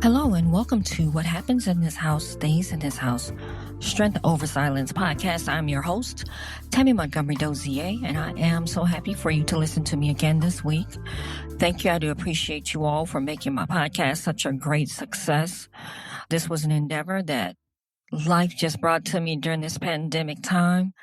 Hello and welcome to What Happens in This House Stays in This House, Strength Over Silence podcast. I'm your host, Tammy Montgomery Dozier, and I am so happy for you to listen to me again this week. Thank you. I do appreciate you all for making my podcast such a great success. This was an endeavor that life just brought to me during this pandemic time.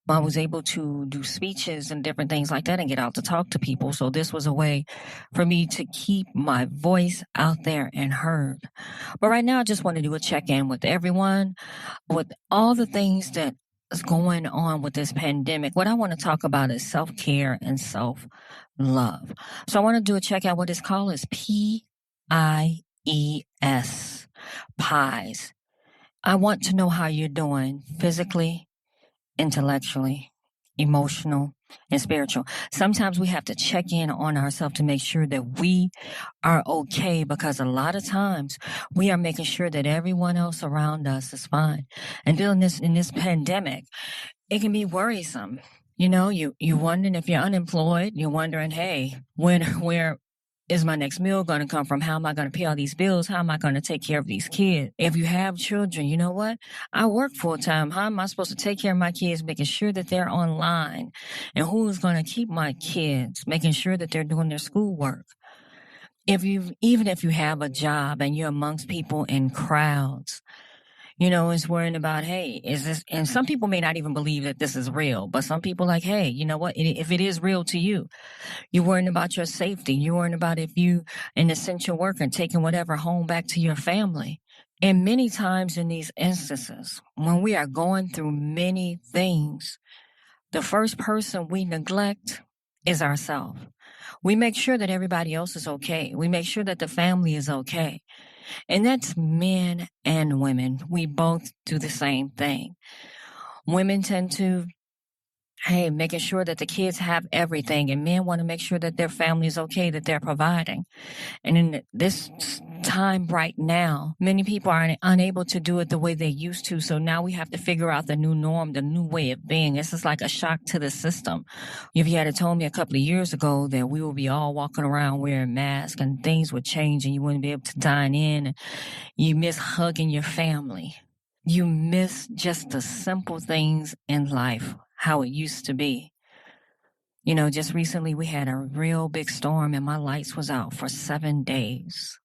I was able to do speeches and different things like that and get out to talk to people. So this was a way for me to keep my voice out there and heard. But right now, I just want to do a check-in with everyone, with all the things that is going on with this pandemic. What I want to talk about is self-care and self-love. So I want to do a check-out. What it's called is PIES, PIES. I want to know how you're doing physically, intellectually, emotional, and spiritual. Sometimes we have to check in on ourselves to make sure that we are okay, because a lot of times we are making sure that everyone else around us is fine. And in this pandemic, it can be worrisome. You know, you're wondering if you're unemployed. You're wondering, hey, where is my next meal going to come from? How am I going to pay all these bills? How am I going to take care of these kids? If you have children, you know what? I work full time. How am I supposed to take care of my kids, making sure that they're online? And who's going to keep my kids, making sure that they're doing their schoolwork? Even if you have a job and you're amongst people in crowds, you know, it's worrying about, hey, is this, and some people may not even believe that this is real, but some people like, hey, you know what, if it is real to you, you're worrying about your safety. You're worrying about if you an essential worker and taking whatever home back to your family. And many times in these instances, when we are going through many things, the first person we neglect is ourselves. We make sure that everybody else is okay. We make sure that the family is okay. And that's men and women. We both do the same thing. Women tend to, making sure that the kids have everything, and men want to make sure that their family is okay, that they're providing. And in this time right now, many people are unable to do it the way they used to. So now we have to figure out the new norm, the new way of being. This is like a shock to the system. If you had told me a couple of years ago that we would be all walking around wearing masks and things would change and you wouldn't be able to dine in, and you miss hugging your family. You miss just the simple things in life, how it used to be. You know, just recently we had a real big storm and my lights was out for 7 days.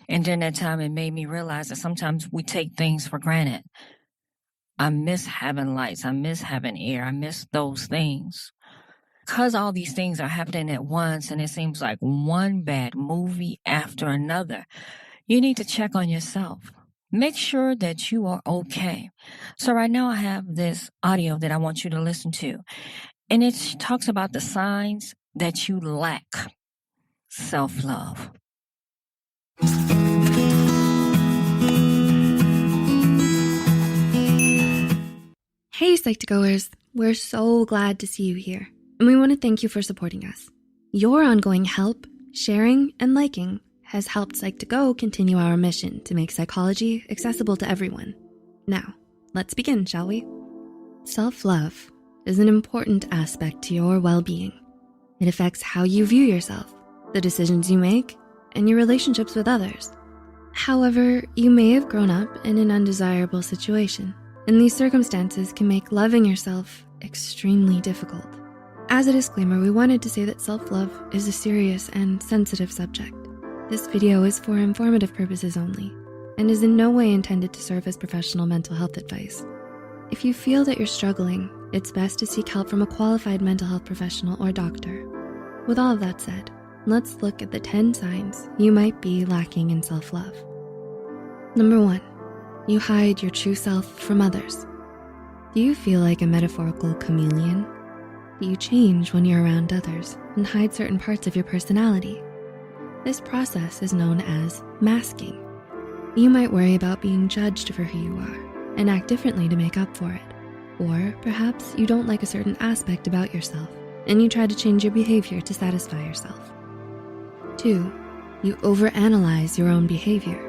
And during that time, it made me realize that sometimes we take things for granted. I miss having lights. I miss having air. I miss those things. Because all these things are happening at once and it seems like one bad movie after another, you need to check on yourself. Make sure that you are okay. So right now I have this audio that I want you to listen to. And it talks about the signs that you lack self-love. Hey Psych2Goers, we're so glad to see you here. And we want to thank you for supporting us. Your ongoing help, sharing, and liking has helped Psych2Go continue our mission to make psychology accessible to everyone. Now, let's begin, shall we? Self-love is an important aspect to your well-being. It affects how you view yourself, the decisions you make, and your relationships with others. However, you may have grown up in an undesirable situation, and these circumstances can make loving yourself extremely difficult. As a disclaimer, we wanted to say that self-love is a serious and sensitive subject. This video is for informative purposes only and is in no way intended to serve as professional mental health advice. If you feel that you're struggling, it's best to seek help from a qualified mental health professional or doctor. With all of that said, let's look at the 10 signs you might be lacking in self-love. Number 1, you hide your true self from others. Do you feel like a metaphorical chameleon? Do you change when you're around others and hide certain parts of your personality? This process is known as masking. You might worry about being judged for who you are and act differently to make up for it. Or perhaps you don't like a certain aspect about yourself and you try to change your behavior to satisfy yourself. 2, you overanalyze your own behavior.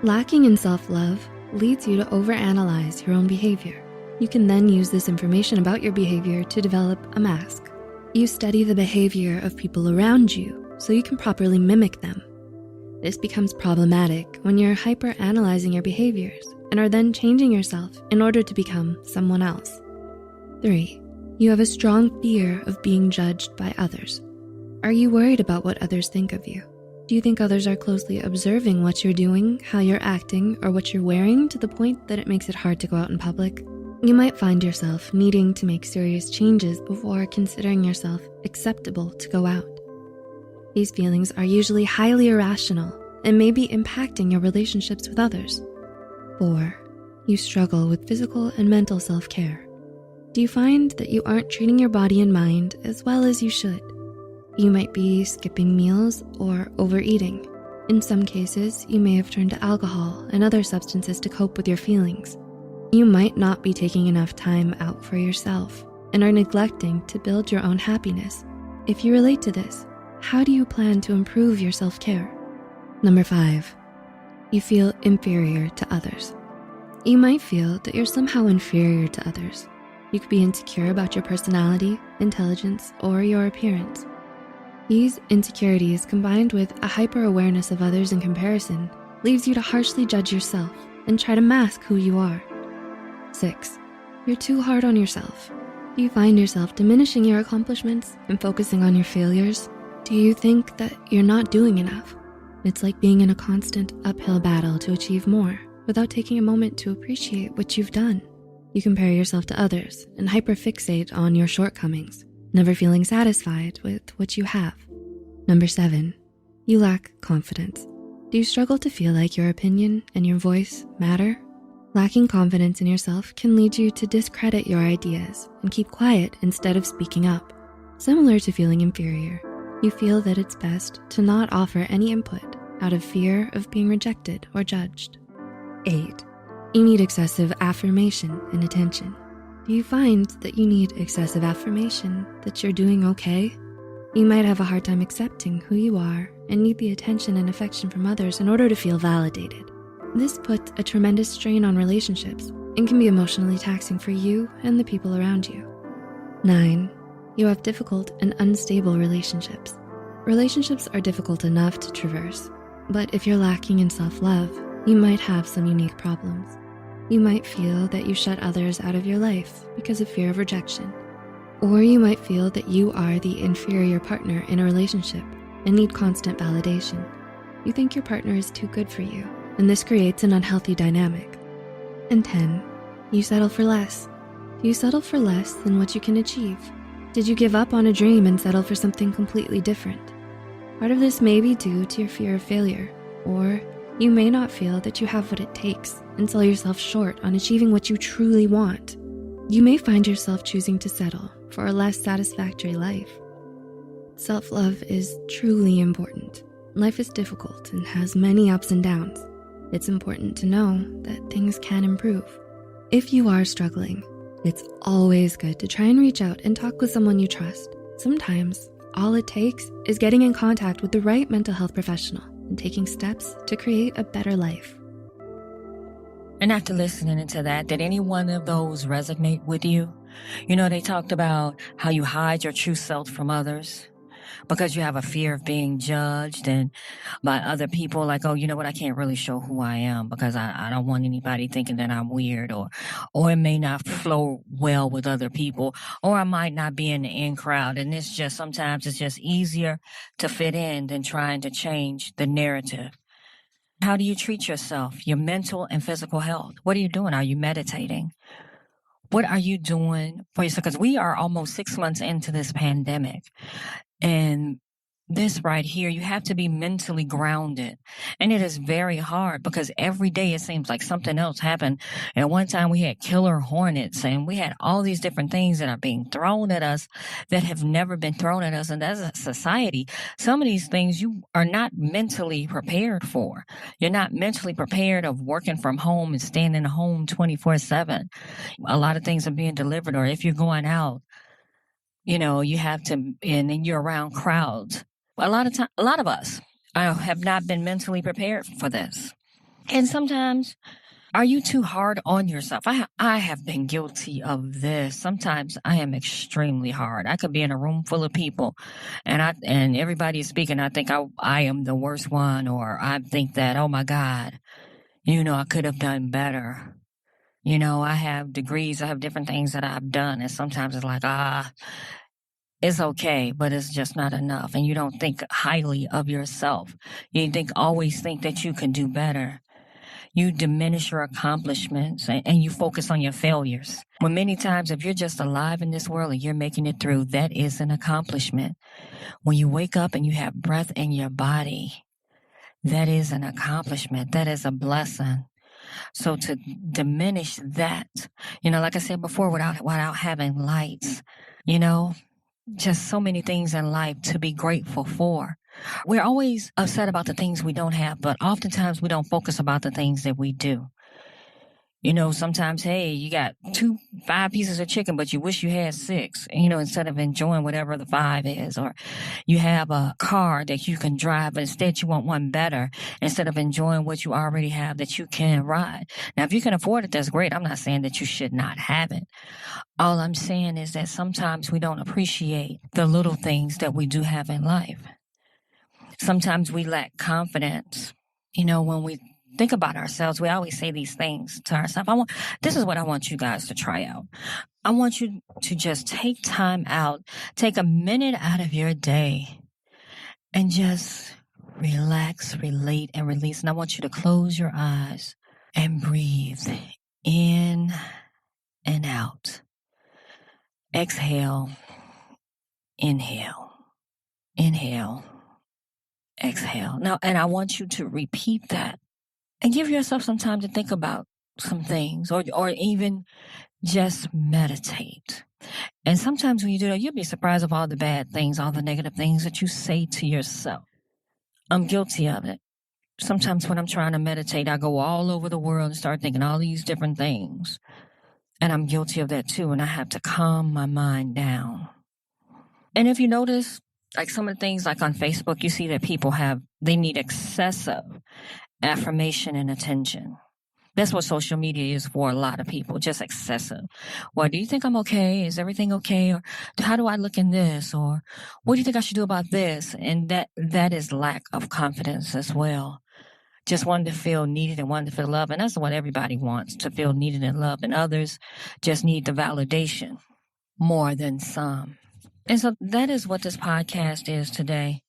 Lacking in self-love leads you to overanalyze your own behavior. You can then use this information about your behavior to develop a mask. You study the behavior of people around you so you can properly mimic them. This becomes problematic when you're hyper-analyzing your behaviors and are then changing yourself in order to become someone else. 3. You have a strong fear of being judged by others. Are you worried about what others think of you? Do you think others are closely observing what you're doing, how you're acting, or what you're wearing to the point that it makes it hard to go out in public? You might find yourself needing to make serious changes before considering yourself acceptable to go out. These feelings are usually highly irrational and may be impacting your relationships with others. 4. You struggle with physical and mental self-care. Do you find that you aren't treating your body and mind as well as you should? You might be skipping meals or overeating. In some cases, you may have turned to alcohol and other substances to cope with your feelings. You might not be taking enough time out for yourself and are neglecting to build your own happiness. If you relate to this, how do you plan to improve your self-care? 5. You feel inferior to others. You might feel that you're somehow inferior to others. You could be insecure about your personality, intelligence, or your appearance. These insecurities combined with a hyper-awareness of others in comparison leaves you to harshly judge yourself and try to mask who you are. 6. You're too hard on yourself. Do you find yourself diminishing your accomplishments and focusing on your failures? Do you think that you're not doing enough? It's like being in a constant uphill battle to achieve more without taking a moment to appreciate what you've done. You compare yourself to others and hyperfixate on your shortcomings, never feeling satisfied with what you have. 7. You lack confidence. Do you struggle to feel like your opinion and your voice matter? Lacking confidence in yourself can lead you to discredit your ideas and keep quiet instead of speaking up. Similar to feeling inferior, you feel that it's best to not offer any input out of fear of being rejected or judged. 8. You need excessive affirmation and attention. Do you find that you need excessive affirmation that you're doing okay? You might have a hard time accepting who you are and need the attention and affection from others in order to feel validated. This puts a tremendous strain on relationships and can be emotionally taxing for you and the people around you. 9. You have difficult and unstable relationships. Relationships are difficult enough to traverse, but if you're lacking in self-love, you might have some unique problems. You might feel that you shut others out of your life because of fear of rejection. Or you might feel that you are the inferior partner in a relationship and need constant validation. You think your partner is too good for you, and this creates an unhealthy dynamic. And 10, you settle for less. Do you settle for less than what you can achieve? Did you give up on a dream and settle for something completely different? Part of this may be due to your fear of failure, or you may not feel that you have what it takes and sell yourself short on achieving what you truly want. You may find yourself choosing to settle for a less satisfactory life. Self-love is truly important. Life is difficult and has many ups and downs. It's important to know that things can improve. If you are struggling, it's always good to try and reach out and talk with someone you trust. Sometimes all it takes is getting in contact with the right mental health professional and taking steps to create a better life. And after listening to that, did any one of those resonate with you? You know, they talked about how you hide your true self from others because you have a fear of being judged and by other people, like, oh, you know what, I can't really show who I am because I don't want anybody thinking that I'm weird, or it may not flow well with other people, or I might not be in the in crowd. And sometimes it's just easier to fit in than trying to change the narrative. How do you treat yourself, your mental and physical health? What are you doing? Are you meditating? What are you doing for yourself? Because we are almost 6 months into this pandemic. And this right here, you have to be mentally grounded. And it is very hard because every day it seems like something else happened. And one time we had killer hornets and we had all these different things that are being thrown at us that have never been thrown at us. And as a society, some of these things you are not mentally prepared for. You're not mentally prepared of working from home and staying in the home 24/7. A lot of things are being delivered, or if you're going out, you know, you have to, and you're around crowds. A lot of us have not been mentally prepared for this. And sometimes Are you too hard on yourself? I have been guilty of this. Sometimes I am extremely hard. I could be in a room full of people and everybody is speaking. I think I am the worst one, or I think that, oh my God, I could have done better. I have degrees, I have different things that I've done. And sometimes it's like, it's okay, but it's just not enough. And you don't think highly of yourself. You always think that you can do better. You diminish your accomplishments and you focus on your failures. When many times, if you're just alive in this world and you're making it through, that is an accomplishment. When you wake up and you have breath in your body, that is an accomplishment. That is a blessing. So to diminish that, like I said before, without having lights, just so many things in life to be grateful for. We're always upset about the things we don't have, but oftentimes we don't focus about the things that we do. Sometimes, hey, you got 5 pieces of chicken, but you wish you had 6, instead of enjoying whatever the 5 is. Or you have a car that you can drive, but instead you want one better instead of enjoying what you already have that you can ride. Now, if you can afford it, that's great. I'm not saying that you should not have it. All I'm saying is that sometimes we don't appreciate the little things that we do have in life. Sometimes we lack confidence. When we think about ourselves, we always say these things to ourselves. This is what I want you guys to try out. I want you to just take time out, take a minute out of your day and just relax, relate, and release. And I want you to close your eyes and breathe in and out. Exhale, inhale, inhale, exhale. Now, and I want you to repeat that. And give yourself some time to think about some things or even just meditate. And sometimes when you do that, you'll be surprised of all the bad things, all the negative things that you say to yourself. I'm guilty of it. Sometimes when I'm trying to meditate, I go all over the world and start thinking all these different things. And I'm guilty of that too. And I have to calm my mind down. And if you notice, like some of the things like on Facebook, you see that people they need excessive affirmation and attention. That's what social media is for a lot of people, just excessive. Well, do you think I'm okay? Is everything okay? Or how do I look in this? Or what do you think I should do about this? And that is lack of confidence as well. Just wanting to feel needed and wanting to feel loved. And that's what everybody wants, to feel needed and loved. And others just need the validation more than some. And so that is what this podcast is today.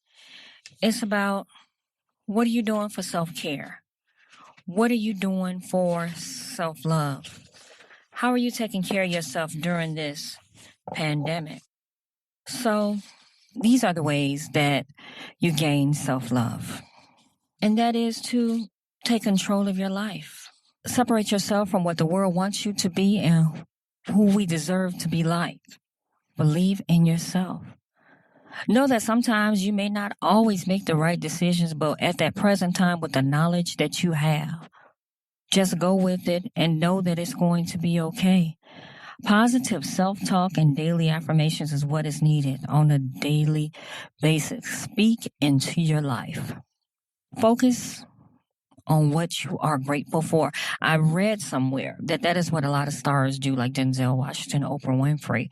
It's about, what are you doing for self-care? What are you doing for self-love? How are you taking care of yourself during this pandemic? So these are the ways that you gain self-love. And that is to take control of your life. Separate yourself from what the world wants you to be and who we deserve to be like. Believe in yourself. Know that sometimes you may not always make the right decisions, but at that present time, with the knowledge that you have, just go with it and know that it's going to be okay. Positive self-talk and daily affirmations is what is needed on a daily basis. Speak into your life. Focus on what you are grateful for. I read somewhere that is what a lot of stars do, like Denzel Washington, Oprah Winfrey.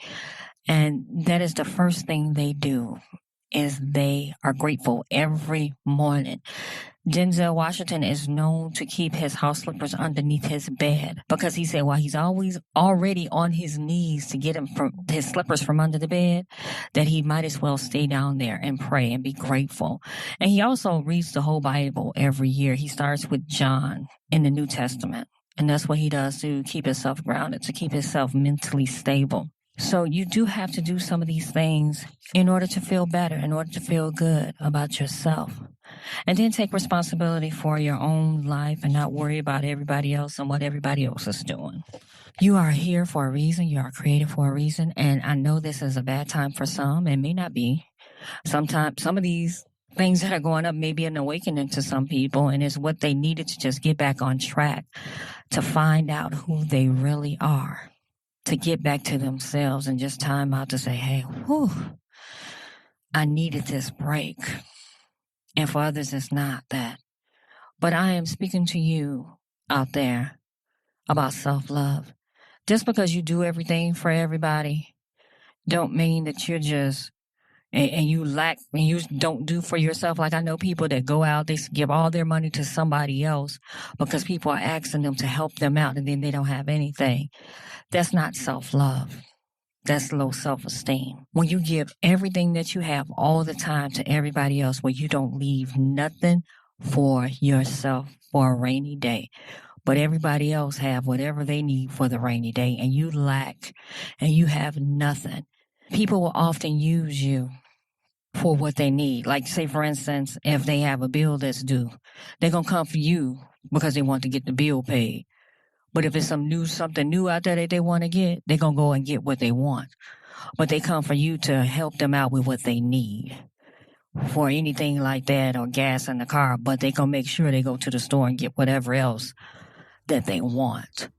And that is the first thing they do, is they are grateful every morning. Denzel Washington is known to keep his house slippers underneath his bed because he said while he's always already on his knees to get his slippers from under the bed, that he might as well stay down there and pray and be grateful. And he also reads the whole Bible every year. He starts with John in the New Testament. And that's what he does to keep himself grounded, to keep himself mentally stable. So you do have to do some of these things in order to feel better, in order to feel good about yourself. And then take responsibility for your own life and not worry about everybody else and what everybody else is doing. You are here for a reason. You are created for a reason. And I know this is a bad time for some. It may not be. Sometimes some of these things that are going up may be an awakening to some people, and it's what they needed to just get back on track, to find out who they really are, to get back to themselves and just time out to say, hey, I needed this break. And for others, it's not that. But I am speaking to you out there about self-love. Just because you do everything for everybody don't mean that you're just, and you lack, and you don't do for yourself. Like I know people that go out, they give all their money to somebody else because people are asking them to help them out and then they don't have anything. That's not self-love. That's low self-esteem. When you give everything that you have all the time to everybody else, where you don't leave nothing for yourself for a rainy day, but everybody else have whatever they need for the rainy day, and you lack and you have nothing. People will often use you for what they need. Like say, for instance, if they have a bill that's due, they're going to come for you because they want to get the bill paid. But if it's something new out there that they want to get, they're going to go and get what they want. But they come for you to help them out with what they need for anything like that, or gas in the car. But they're going to make sure they go to the store and get whatever else that they want.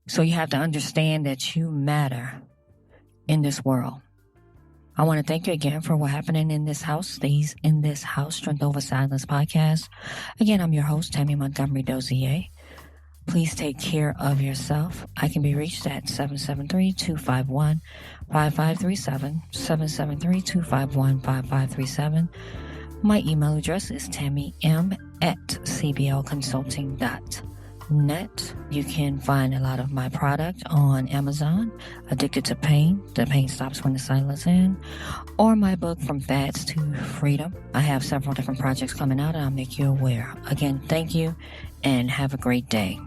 So you have to understand that you matter in this world. I want to thank you again for what happening in this house stays in this house, Strength Over Silence podcast. Again, I'm your host, Tammy Montgomery Dozier. Please take care of yourself. I can be reached at 773-251-5537, 773-251-5537. My email address is tammym@cblconsulting.net. You can find a lot of my product on Amazon, Addicted to Pain, The Pain Stops When the Silence Ends, or my book, From Fads to Freedom. I have several different projects coming out and I'll make you aware. Again, thank you and have a great day.